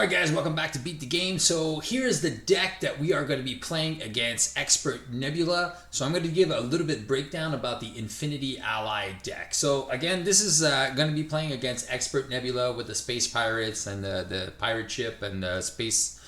Alright guys, welcome back to Beat the Game. So here is the deck that we are going to be playing against Expert Nebula. So I'm going to give a little bit breakdown about the Infinity Ally deck. So again, this is going to be playing against Expert Nebula with the Space Pirates and the pirate ship and the space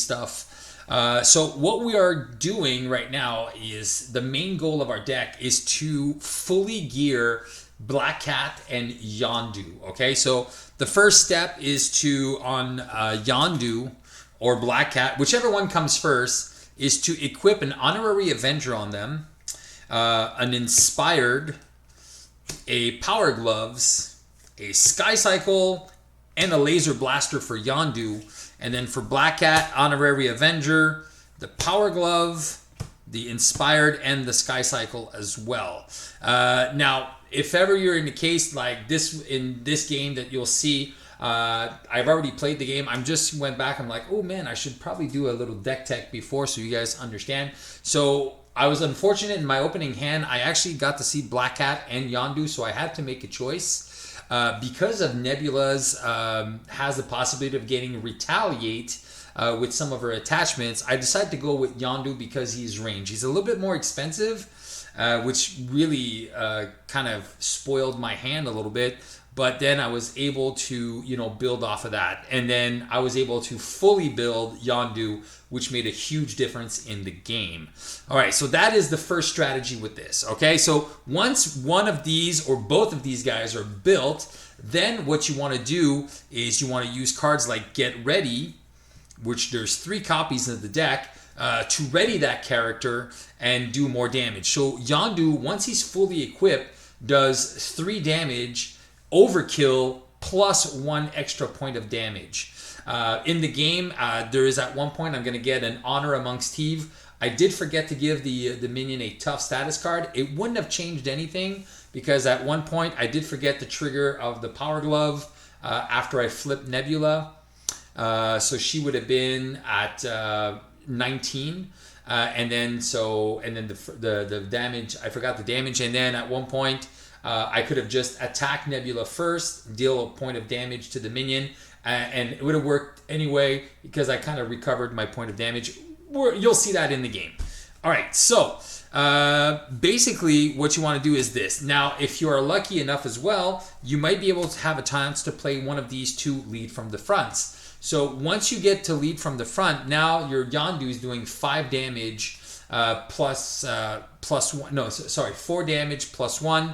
stuff. So what we are doing right now is the main goal of our deck is to fully gear Black Cat and Yondu. Okay, so the first step is to, on Yondu or Black Cat, whichever one comes first, is to equip an Honorary Avenger on them, an Inspired, a Power Gloves, a Sky Cycle, and a Laser Blaster for Yondu. And then for Black Cat, Honorary Avenger, the Power Glove, the Inspired, and the Sky Cycle as well. Now, if ever you're in a case like this in this game that you'll see, I've already played the game. I'm just went back. I'm like, oh man, I should probably do a little deck tech before so you guys understand. So I was unfortunate in my opening hand. I actually got to see Black Cat and Yondu, so I had to make a choice. Because of Nebula's has the possibility of getting Retaliate with some of her attachments, I decided to go with Yondu because he's range. He's a little bit more expensive, which really kind of spoiled my hand a little bit. But then I was able to, build off of that. And then I was able to fully build Yondu, which made a huge difference in the game. All right, so that is the first strategy with this, okay? So once one of these or both of these guys are built, then what you want to do is you want to use cards like Get Ready, which there's 3 copies of the deck, to ready that character and do more damage. So Yondu, once he's fully equipped, does 3 damage, overkill, plus 1 extra point of damage. In the game, there is at one point I'm going to get an Honor Amongst Thieves. I did forget to give the minion a tough status card. It wouldn't have changed anything because at one point I did forget the trigger of the Power Glove after I flipped Nebula. So she would have been at 19, and then the damage, I forgot the damage, and then at one point I could have just attacked Nebula first, deal a point of damage to the minion, and it would have worked anyway because I kind of recovered my point of damage. You'll see that in the game. All right, so basically what you want to do is this. Now, if you are lucky enough as well, you might be able to have a chance to play one of these 2 lead from the fronts. So once you get to lead from the front, now your Yondu is doing 5 damage plus 1. No, sorry, 4 damage plus 1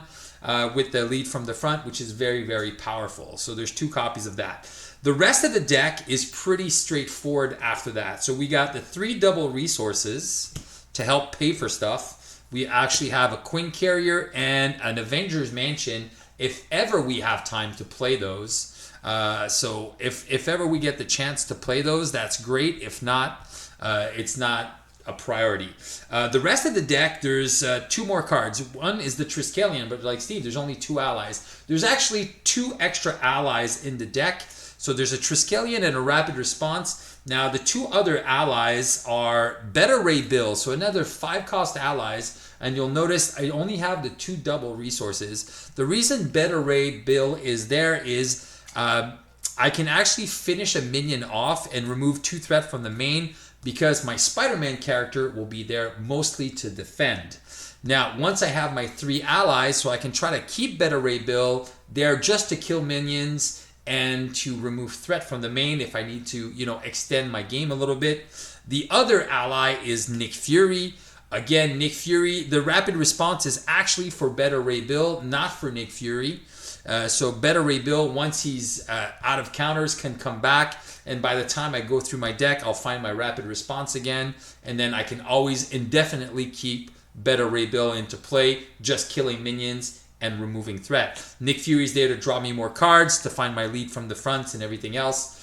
with the lead from the front, which is very, very powerful. So there's 2 copies of that. The rest of the deck is pretty straightforward after that. So we got the 3 double resources to help pay for stuff. We actually have a Queen Carrier and an Avengers Mansion if ever we have time to play those. So if ever we get the chance to play those, that's great. If not, it's not a priority. The rest of the deck, there's 2 more cards. One is the Triskelion, but like Steve, there's only 2 allies. There's actually 2 extra allies in the deck. So there's a Triskelion and a Rapid Response. Now the 2 other allies are Beta Ray Bill, so another 5-cost allies. And you'll notice I only have the 2 double resources. The reason Beta Ray Bill is there is I can actually finish a minion off and remove 2 threat from the main because my Spider-Man character will be there mostly to defend. Now, once I have my 3 allies, so I can try to keep Beta Ray Bill there just to kill minions and to remove threat from the main if I need to, extend my game a little bit. The other ally is Nick Fury. Again, Nick Fury, the Rapid Response is actually for Beta Ray Bill, not for Nick Fury. So Beta Ray Bill, once he's out of counters, can come back. And by the time I go through my deck, I'll find my Rapid Response again. And then I can always indefinitely keep Beta Ray Bill into play, just killing minions and removing threat. Nick Fury's there to draw me more cards, to find my lead from the front and everything else.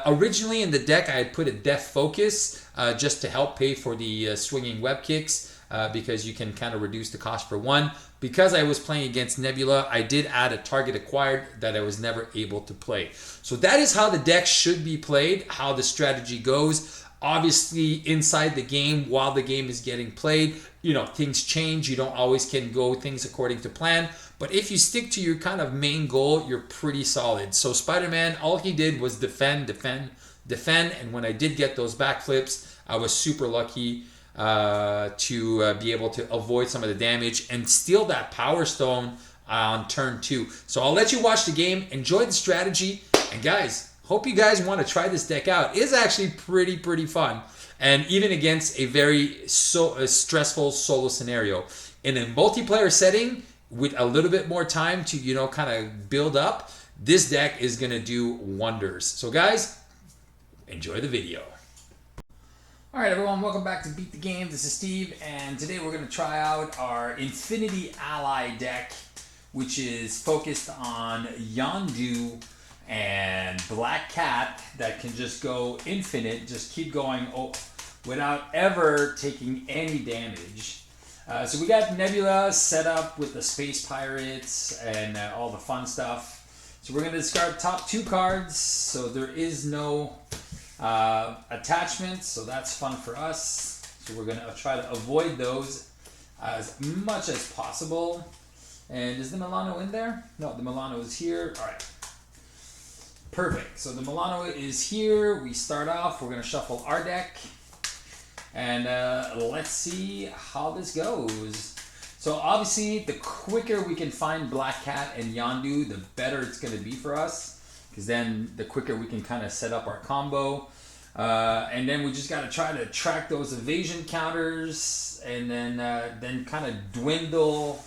Originally in the deck, I had put a Death Focus just to help pay for the swinging web kicks. because you can kind of reduce the cost for one. Because I was playing against Nebula, I did add a target acquired that I was never able to play. So that is how the deck should be played, how the strategy goes. Obviously, inside the game, while the game is getting played, you know, things change. You don't always can go things according to plan. But if you stick to your kind of main goal, you're pretty solid. So Spider-Man, all he did was defend. And when I did get those backflips, I was super lucky to be able to avoid some of the damage and steal that Power Stone on turn 2. So I'll let you watch the game, enjoy the strategy, and guys, hope you guys want to try this deck out. It's actually pretty fun, and even against a very stressful solo scenario. In a multiplayer setting, with a little bit more time to, you know, kind of build up, this deck is going to do wonders. So guys, enjoy the video. All right, everyone, welcome back to Beat the Game. This is Steve, and today we're going to try out our Infinity Ally deck, which is focused on Yondu and Black Cat that can just go infinite, just keep going without ever taking any damage. So we got Nebula set up with the Space Pirates and all the fun stuff. So we're going to discard top 2 cards, so there is no attachments, so that's fun for us. So we're going to try to avoid those as much as possible. And is the Milano in there? No, the Milano is here. All right. Perfect. So the Milano is here. We start off. We're going to shuffle our deck. And let's see how this goes. So obviously, the quicker we can find Black Cat and Yondu, the better it's going to be for us. Because then the quicker we can kind of set up our combo. And then we just got to try to track those evasion counters. And then kind of dwindle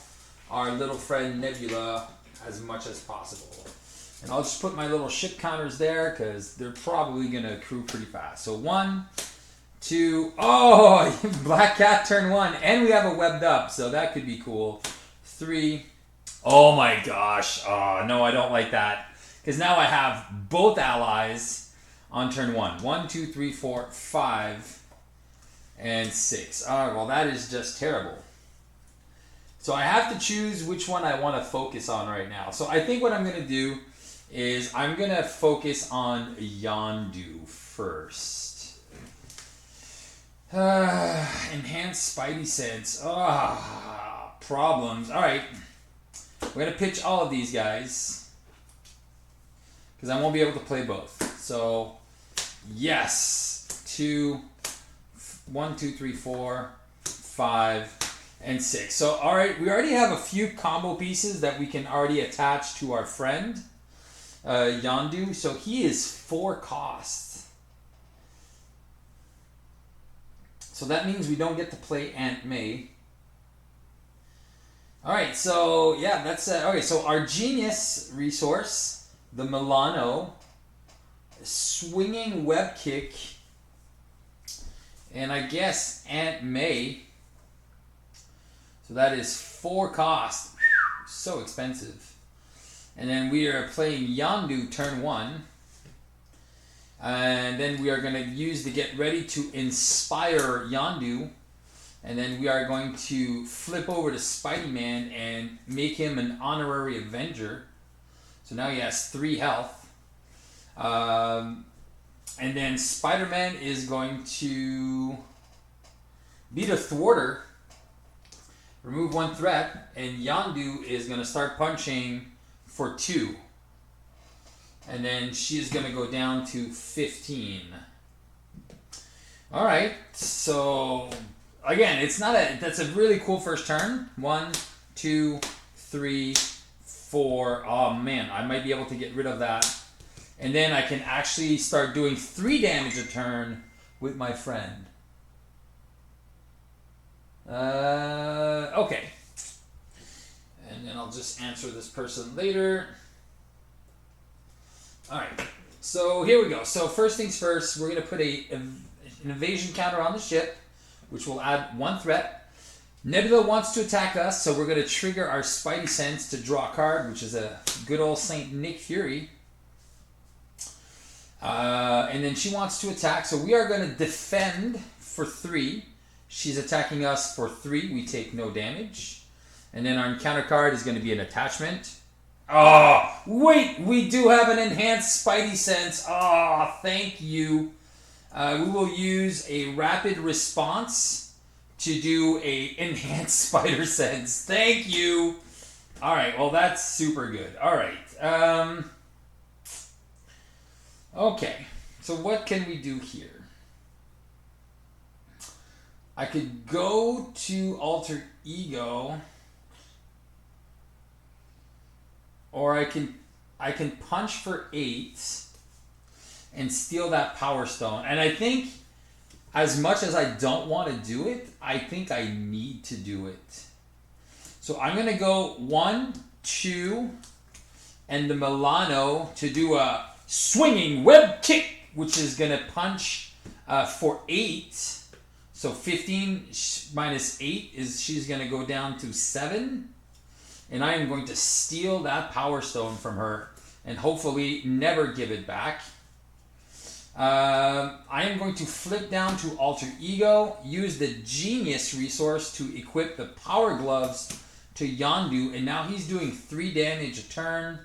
our little friend Nebula as much as possible. And I'll just put my little ship counters there because they're probably going to accrue pretty fast. So 1, 2, oh, Black Cat turn 1. And we have a webbed up, so that could be cool. 3, oh my gosh. Oh, no, I don't like that. Because now I have both allies on turn 1. 1, 2, 3, 4, 5, and 6. All right, well, that is just terrible. So I have to choose which one I want to focus on right now. So I think what I'm going to do is I'm going to focus on Yondu first. Enhanced Spidey sense. Problems. All right. We're going to pitch all of these guys because I won't be able to play both. So, yes. 2, 1, 2, 3, 4, 5, and 6. So, all right. We already have a few combo pieces that we can already attach to our friend. Yondu, so he is 4 cost. So that means we don't get to play Aunt May. Alright, so yeah, that's okay, so our genius resource, the Milano, swinging web kick, and I guess Aunt May. So that is 4 cost. So expensive. And then we are playing Yondu turn 1. And then we are going to use the get ready to inspire Yondu. And then we are going to flip over to Spidey Man and make him an honorary Avenger. So now he has 3 health. And then Spider-Man is going to beat a thwarter. Remove 1 threat. And Yondu is going to start punching for 2, and then she's going to go down to 15. All right, so again, that's a really cool first turn. 1, 2, 3, 4. Oh man, I might be able to get rid of that, and then I can actually start doing 3 damage a turn with my friend. Okay. And then I'll just answer this person later. All right, so here we go. So first things first, we're going to put an evasion counter on the ship, which will add 1 threat. Nebula wants to attack us, so we're going to trigger our Spidey sense to draw a card, which is a good old Saint Nick Fury. And then she wants to attack, so we are going to defend for 3. She's attacking us for 3. We take no damage. And then our encounter card is going to be an attachment. Oh, wait, we do have an enhanced Spidey sense. Oh, thank you. We will use a rapid response to do a enhanced spider sense. Thank you. All right, well, that's super good. All right. Okay, so what can we do here? I could go to Alter Ego, or I can punch for 8 and steal that Power Stone. And I think, as much as I don't want to do it, I think I need to do it. So I'm going to go 1, 2, and the Milano to do a swinging web kick, which is going to punch for 8. So 15 minus 8 is she's going to go down to 7. And I am going to steal that Power Stone from her and hopefully never give it back. I am going to flip down to Alter Ego, use the Genius resource to equip the Power Gloves to Yondu, and now he's doing 3 damage a turn.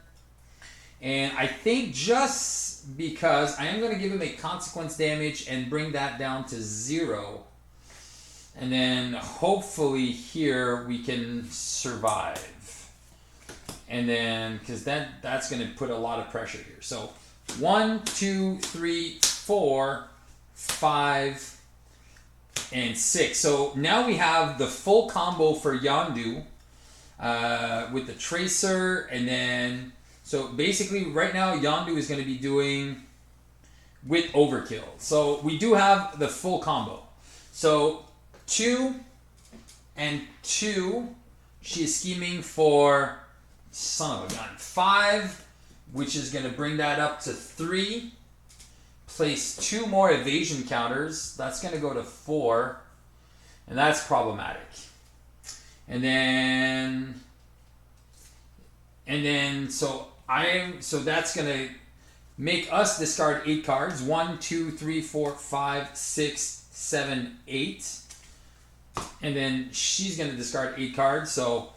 And I think just because I am going to give him a consequence damage and bring that down to 0. And then hopefully here we can survive. And then, because that's going to put a lot of pressure here. So 1, 2, 3, 4, 5, and 6. So now we have the full combo for Yondu with the Tracer. And then, so basically right now Yondu is going to be doing with Overkill. So we do have the full combo. So 2 and 2, she is scheming for, son of a gun, 5, which is going to bring that up to 3. Place 2 more evasion counters. That's going to go to 4. And that's problematic. And then so that's going to make us discard 8 cards. 1, 2, 3, 4, 5, 6, 7, 8. And then she's going to discard 8 cards. So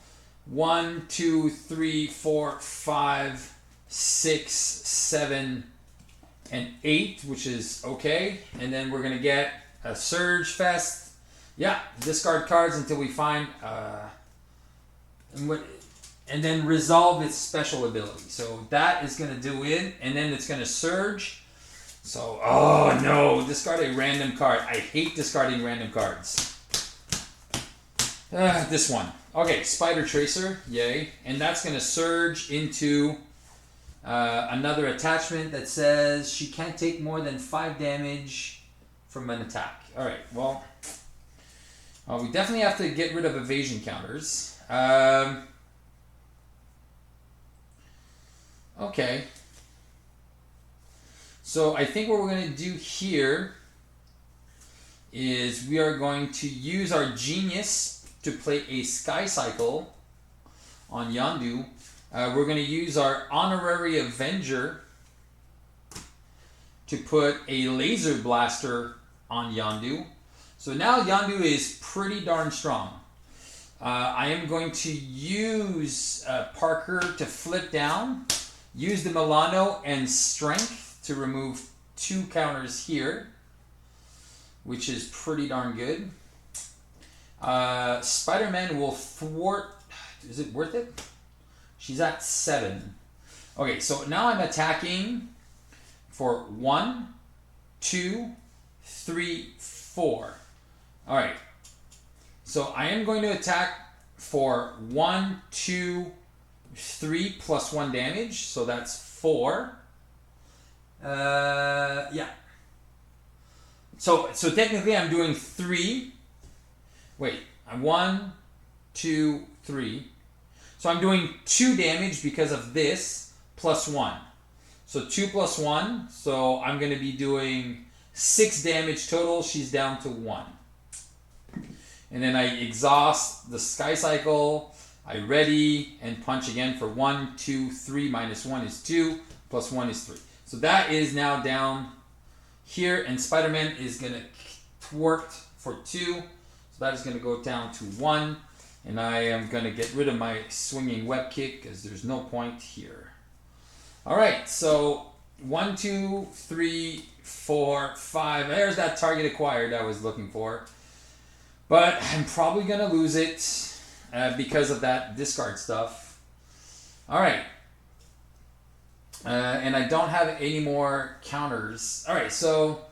1, 2, 3, 4, 5, 6, 7, and 8, which is okay. And then we're going to get a Surge Fest. Yeah, discard cards until we find... and then resolve its special ability. So that is going to do it. And then it's going to Surge. So, oh no, discard a random card. I hate discarding random cards. This one. Okay, Spider Tracer, yay. And that's going to surge into another attachment that says she can't take more than 5 damage from an attack. Alright, well, we definitely have to get rid of evasion counters. Okay. So I think what we're going to do here is we are going to use our Genius to play a Sky Cycle on Yondu. We're going to use our Honorary Avenger to put a Laser Blaster on Yondu. So now Yondu is pretty darn strong. I am going to use Parker to flip down, use the Milano and Strength to remove 2 counters here, which is pretty darn good. Spider-Man will thwart... Is it worth it? She's at 7. Okay, so now I'm attacking for 1, 2, 3, 4. Alright. So I am going to attack for 1, 2, 3 plus 1 damage. So that's 4. Yeah. So technically I'm doing 3. Wait, 1, 2, 3. So I'm doing 2 damage because of this plus 1. So 2 plus 1. So I'm going to be doing 6 damage total. She's down to 1. And then I exhaust the Sky Cycle. I ready and punch again for 1, 2, 3. Minus 1 is 2. Plus 1 is 3. So that is now down here. And Spider-Man is going to thwart for 2. So that is going to go down to 1. And I am going to get rid of my swinging web kick because there's no point here. All right, so 1, 2, 3, 4, 5. There's that target acquired I was looking for. But I'm probably going to lose it because of that discard stuff. All right. And I don't have any more counters. All right, so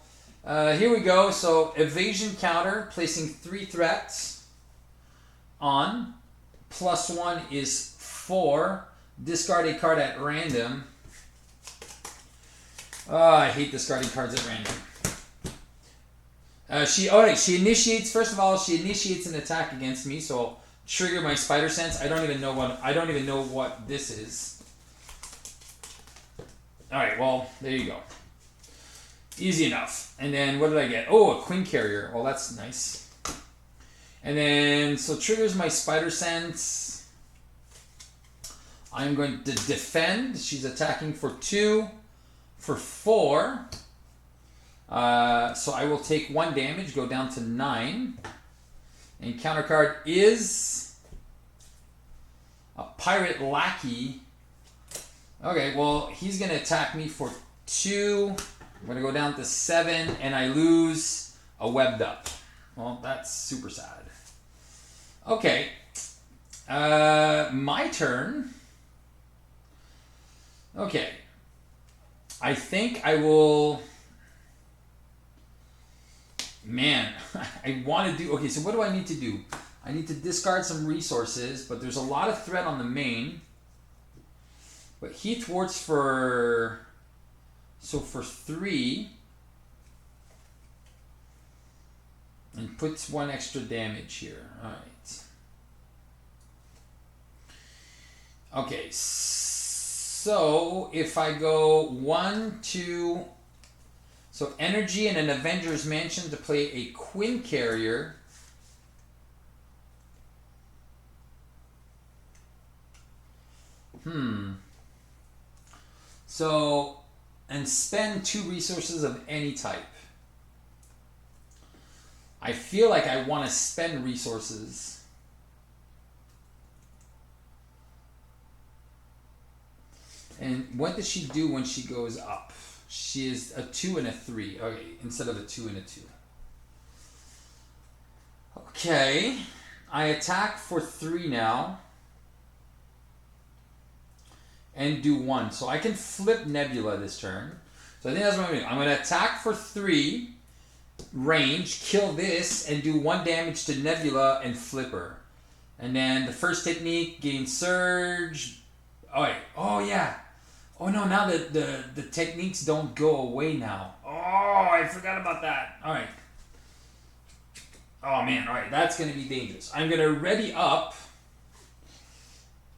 here we go. So evasion counter, placing 3 threats on. +1 is 4. Discard a card at random. Oh, I hate discarding cards at random. She initiates. First of all, she initiates an attack against me. So trigger my spider sense. I don't even know what this is. All right. Well, there you go. Easy enough. And then what did I get? Oh, a Queen Carrier. Well, that's nice. And then so triggers my spider sense. I'm going to defend. She's attacking for 2. For 4. So I will take 1 damage, go down to 9. And counter card is a Pirate Lackey. Okay, well, he's going to attack me for 2. I'm going to go down to 7, and I lose a Webbed Up. Well, that's super sad. Okay. My turn. Okay. I think I will... Man, I want to do... Okay, so what do I need to do? I need to discard some resources, but there's a lot of threat on the main. But he thwarts for... So for 3. And puts 1 extra damage here. Alright. Okay, so if I go 1, 2... So energy and an Avenger's Mansion to play a Queen Carrier. So, and spend 2 resources of any type. I feel like I want to spend resources. And what does she do when she goes up? She is a 2 and a 3. Okay, instead of a 2 and a 2. Okay. I attack for 3 now. And do 1. So I can flip Nebula this turn. So I think that's what I'm going to do. I'm going to attack for 3. Range. Kill this. And do 1 damage to Nebula and flip her. And then the first technique, gain surge. Oh, wait. Oh, yeah. Oh no, now the techniques don't go away now. Oh, I forgot about that. Alright. Oh man, alright, that's going to be dangerous. I'm going to ready up.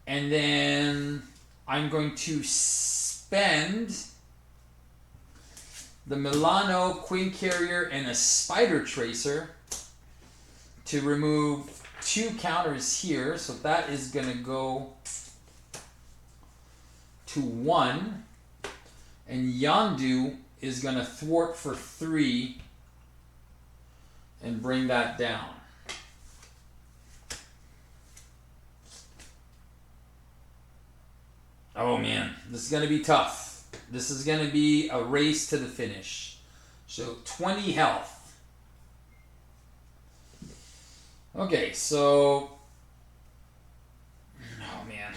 And then I'm going to spend the Milano, Queen Carrier, and a Spider Tracer to remove 2 counters here. So that is going to go to 1, and Yondu is going to thwart for 3 and bring that down. Oh man, this is going to be tough. This is going to be a race to the finish. So 20 health. Okay, so... Oh man.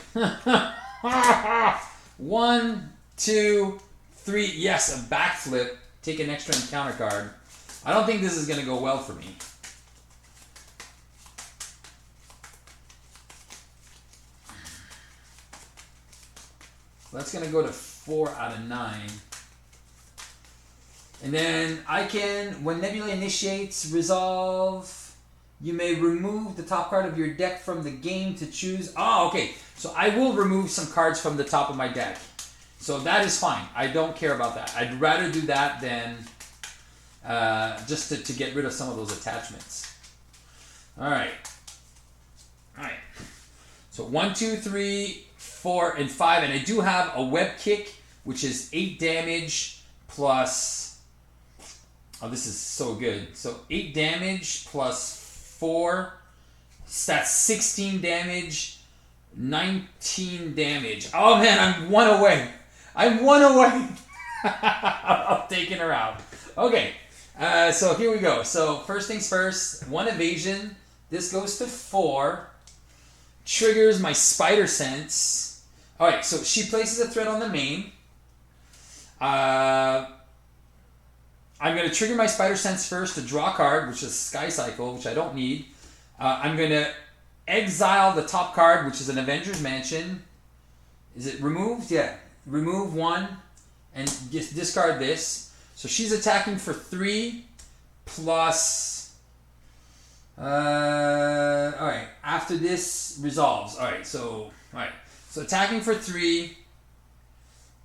1, 2, 3. Yes, a backflip. Take an extra encounter card. I don't think this is going to go well for me. That's going to go to 4 out of 9. And then I can, when Nebula initiates, resolve. You may remove the top card of your deck from the game to choose. Oh, okay. So I will remove some cards from the top of my deck. So that is fine. I don't care about that. I'd rather do that than just to get rid of some of those attachments. All right. All right. So 1, 2, 3, 4, and 5. And I do have a web kick, which is 8 damage plus... Oh, this is so good. So 8 damage plus 4. That's 16 damage, 19 damage. Oh man, I'm 1 away. I'm 1 away. I'm taking her out. Okay, so here we go. So first things first, 1 evasion. This goes to 4. Triggers my spider sense. All right, so she places a threat on the main. I'm going to trigger my spider sense first to draw a card, which is Sky Cycle, which I don't need. I'm going to exile the top card, which is an Avengers Mansion. Is it removed? Yeah. Remove 1 and just discard this. So she's attacking for 3 plus... alright. After this resolves. Alright, so... Alright. So attacking for 3.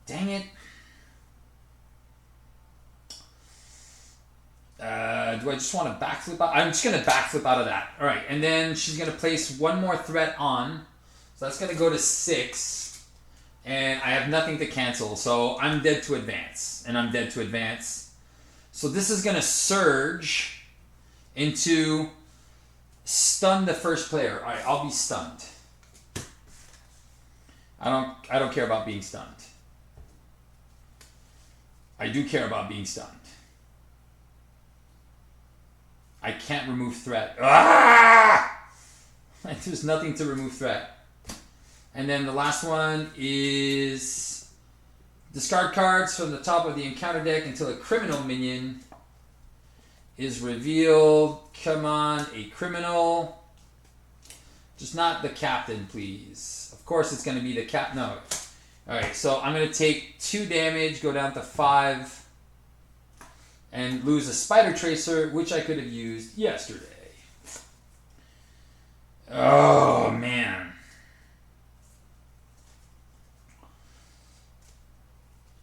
Dang it. Do I just want to backflip out? I'm just going to backflip out of that. All right, and then she's going to place 1 more threat on. So that's going to go to 6. And I have nothing to cancel, so I'm dead to advance. And I'm dead to advance. So this is going to surge into stun the first player. All right, I'll be stunned. I don't care about being stunned. I do care about being stunned. I can't remove threat. Ah! There's nothing to remove threat. And then the last one is discard cards from the top of the encounter deck until a criminal minion is revealed. Come on, a criminal. Just not the captain, please. Of course it's going to be the cap. No. Alright, so I'm going to take 2 damage, go down to 5. And lose a Spider Tracer, which I could have used yesterday. Oh, man.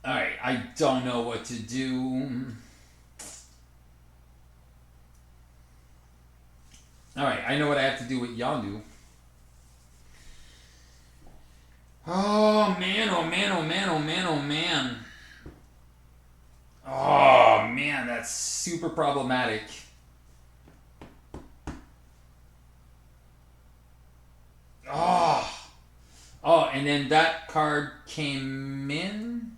Alright, I don't know what to do. Alright, I know what I have to do with Yondu. Oh, man, oh, man, oh, man, oh, man, oh, man. Oh, man, that's super problematic. Oh, and then that card came in.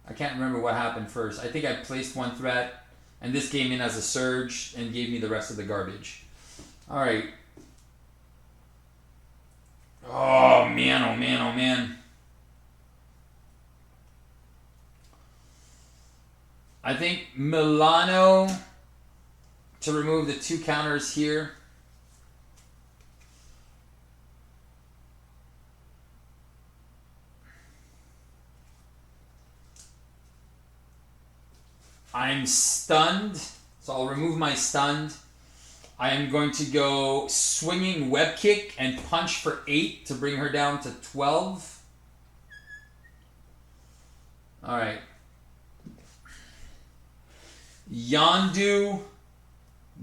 I can't remember what happened first. I think I placed 1 threat, and this came in as a surge and gave me the rest of the garbage. All right. Oh, man, oh, man, oh, man. I think Milano to remove the 2 counters here. I'm stunned, so I'll remove my stunned. I am going to go swinging web kick and punch for 8 to bring her down to 12. All right. Yondu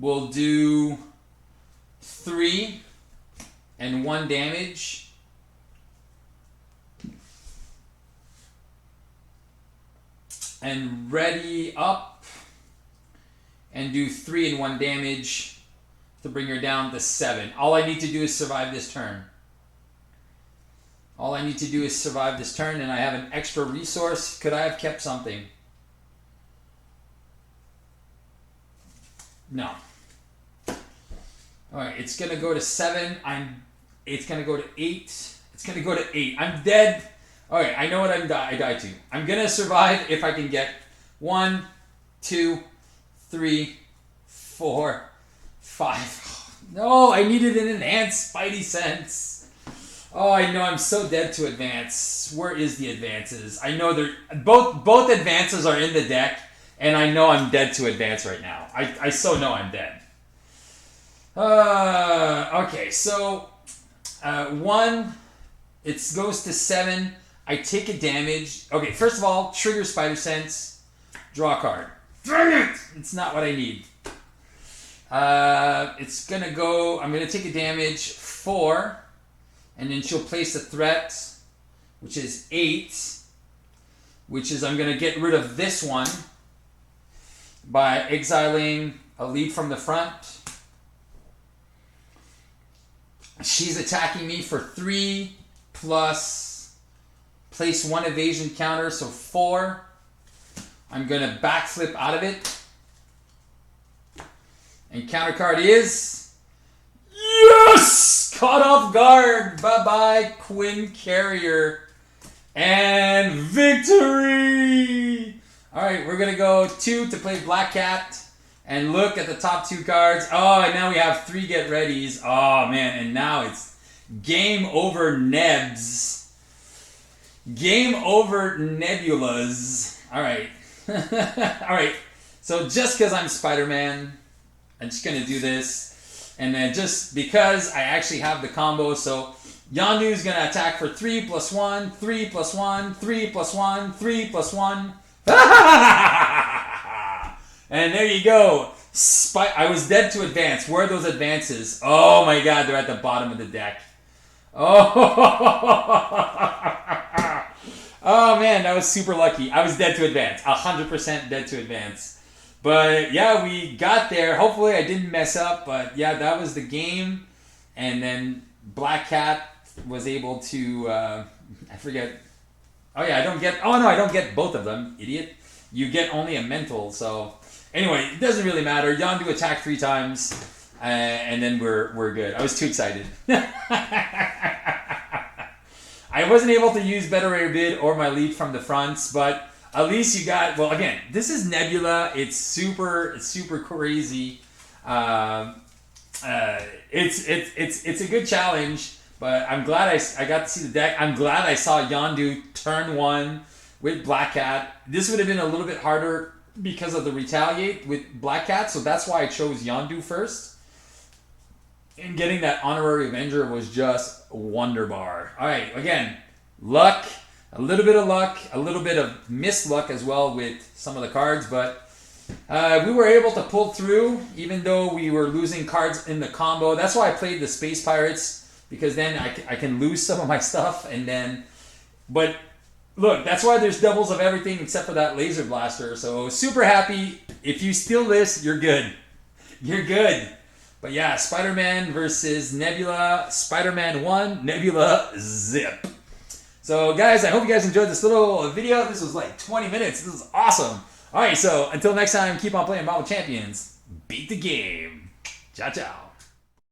will do 3 and 1 damage. And ready up and do 3 and 1 damage to bring her down to 7. All I need to do is survive this turn. All I need to do is survive this turn, and I have an extra resource. Could I have kept something? No. All right, it's gonna go to 7. It's gonna go to 8. It's gonna go to 8. I'm dead. All right, I know what I died to. I'm gonna survive if I can get 1, 2, 3, 4, 5. No, I needed an enhanced Spidey sense. Oh, I know I'm so dead to advance. Where is the advances? I know they're both advances are in the deck. And I know I'm dead to advance right now. I so know I'm dead. Okay, so 1, it goes to 7. I take a damage. Okay, first of all, trigger Spider Sense, draw a card. Dang it! It's not what I need. It's gonna go. I'm gonna take a damage 4, and then she'll place a threat, which is 8, which is I'm gonna get rid of this one by exiling a lead from the front. She's attacking me for 3 plus place 1 evasion counter, so 4. I'm going to backflip out of it. And counter card is... Yes! Caught off guard. Bye-bye, Quinn Carrier. And victory! Alright, we're going to go 2 to play Black Cat. And look at the top 2 cards. Oh, and now we have 3 get readies. Oh, man. And now it's game over Nebs. Game over Nebulas. Alright. Alright. So just because I'm Spider-Man, I'm just going to do this. And then just because I actually have the combo, so Yondu is going to attack for 3 plus 1, 3 plus 1, 3 plus 1, 3 plus 1. And there you go. I was dead to advance. Where are those advances? Oh my god, they're at the bottom of the deck. Oh, oh man, that was super lucky. I was dead to advance. 100% dead to advance. But yeah, we got there. Hopefully I didn't mess up. But yeah, that was the game. And then Black Cat was able to... I forget... Oh yeah, I don't get... Oh no, I don't get both of them, idiot. You get only a mental, so... Anyway, it doesn't really matter. Yondu attacked 3 times, and then we're good. I was too excited. I wasn't able to use Better Rare Bid or my lead from the fronts, but at least you got... Well, again, this is Nebula. It's super crazy. It's a good challenge, but I'm glad I got to see the deck. I'm glad I saw Yondu turn 1 with Black Cat. This would have been a little bit harder because of the retaliate with Black Cat, so that's why I chose Yondu first. And getting that Honorary Avenger was just wonderbar. Alright, again, luck, a little bit of luck, a little bit of missed luck as well with some of the cards, but we were able to pull through even though we were losing cards in the combo. That's why I played the Space Pirates, because then I can lose some of my stuff, and then... But... Look, that's why there's doubles of everything except for that laser blaster. So super happy. If you steal this, you're good. You're good. But yeah, Spider-Man versus Nebula. Spider-Man 1, Nebula zip. So guys, I hope you guys enjoyed this little video. This was like 20 minutes. This is awesome. All right, so until next time, keep on playing Marvel Champions. Beat the game. Ciao, ciao.